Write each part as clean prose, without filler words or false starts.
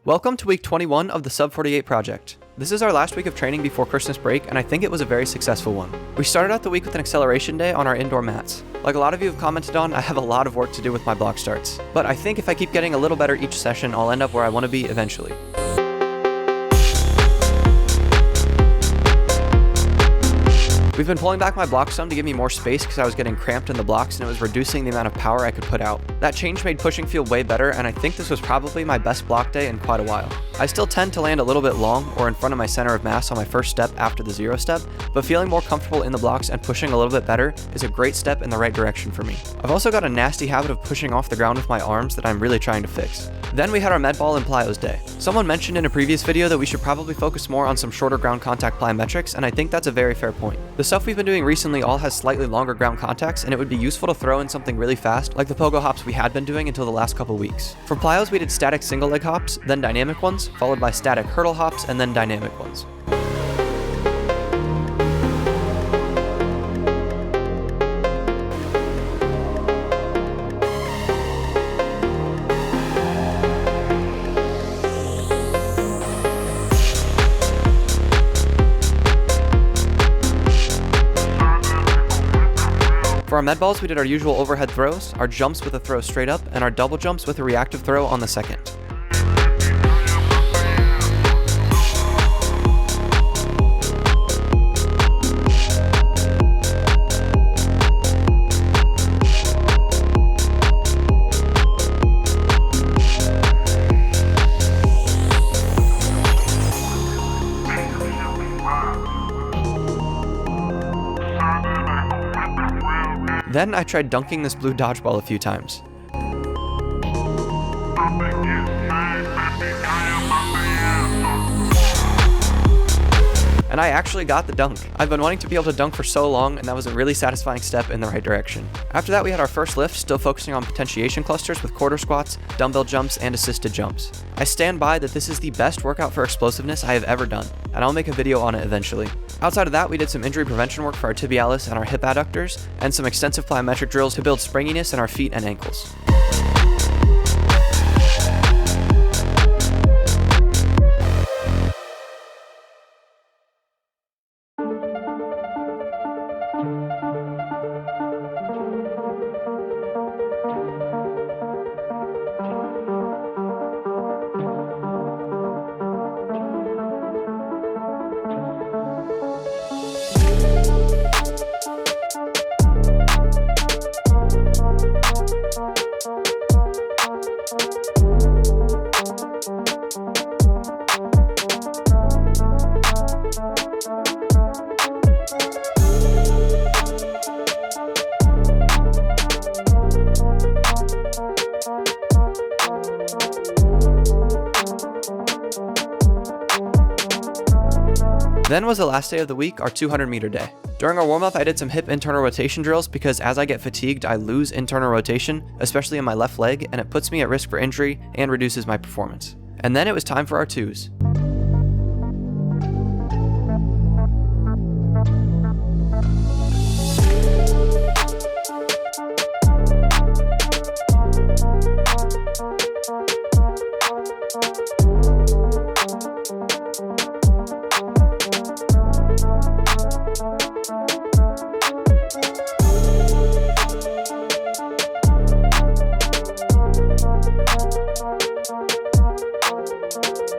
Welcome to week 21 of the Sub 48 project. This is our last week of training before Christmas break, and I think it was a very successful one. We started out the week with an acceleration day on our indoor mats. Like a lot of you have commented on, I have a lot of work to do with my block starts. But I think if I keep getting a little better each session, I'll end up where I want to be eventually. We've been pulling back my blocks some to give me more space because I was getting cramped in the blocks and it was reducing the amount of power I could put out. That change made pushing feel way better, and I think this was probably my best block day in quite a while. I still tend to land a little bit long or in front of my center of mass on my first step after the zero step, but feeling more comfortable in the blocks and pushing a little bit better is a great step in the right direction for me. I've also got a nasty habit of pushing off the ground with my arms that I'm really trying to fix. Then we had our med ball and Plyos day. Someone mentioned in a previous video that we should probably focus more on some shorter ground contact plyometrics, and I think that's a very fair point. The stuff we've been doing recently all has slightly longer ground contacts, and it would be useful to throw in something really fast like the pogo hops we had been doing until the last couple weeks. For Plyos, we did static single leg hops, then dynamic ones, followed by static hurdle hops, and then dynamic ones. For our med balls, we did our usual overhead throws, our jumps with a throw straight up, and our double jumps with a reactive throw on the second. Then I tried dunking this blue dodgeball a few times. And I actually got the dunk. I've been wanting to be able to dunk for so long, and that was a really satisfying step in the right direction. After that, we had our first lift, still focusing on potentiation clusters with quarter squats, dumbbell jumps, and assisted jumps. I stand by that this is the best workout for explosiveness I have ever done, and I'll make a video on it eventually. Outside of that, we did some injury prevention work for our tibialis and our hip adductors, and some extensive plyometric drills to build springiness in our feet and ankles. Then was the last day of the week, our 200 meter day. During our warm-up, I did some hip internal rotation drills because as I get fatigued, I lose internal rotation, especially in my left leg, and it puts me at risk for injury and reduces my performance. And then it was time for our twos.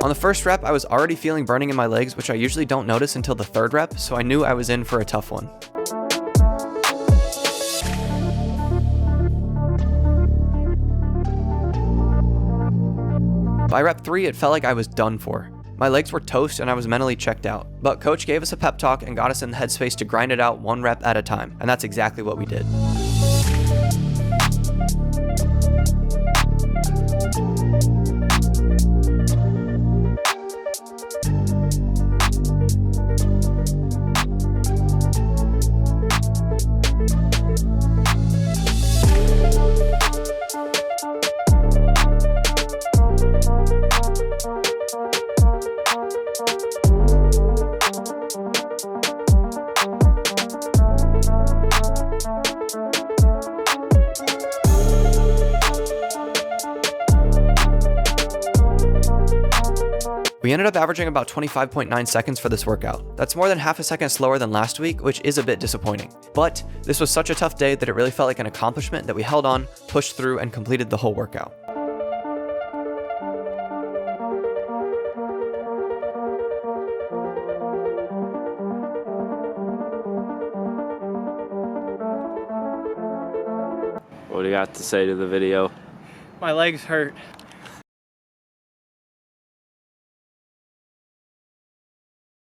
On the first rep, I was already feeling burning in my legs, which I usually don't notice until the third rep, so I knew I was in for a tough one. By rep 3, it felt like I was done for. My legs were toast and I was mentally checked out, but coach gave us a pep talk and got us in the headspace to grind it out one rep at a time, and that's exactly what we did. We ended up averaging about 25.9 seconds for this workout. That's more than half a second slower than last week, which is a bit disappointing. But this was such a tough day that it really felt like an accomplishment that we held on, pushed through, and completed the whole workout. What do you got to say to the video? My legs hurt.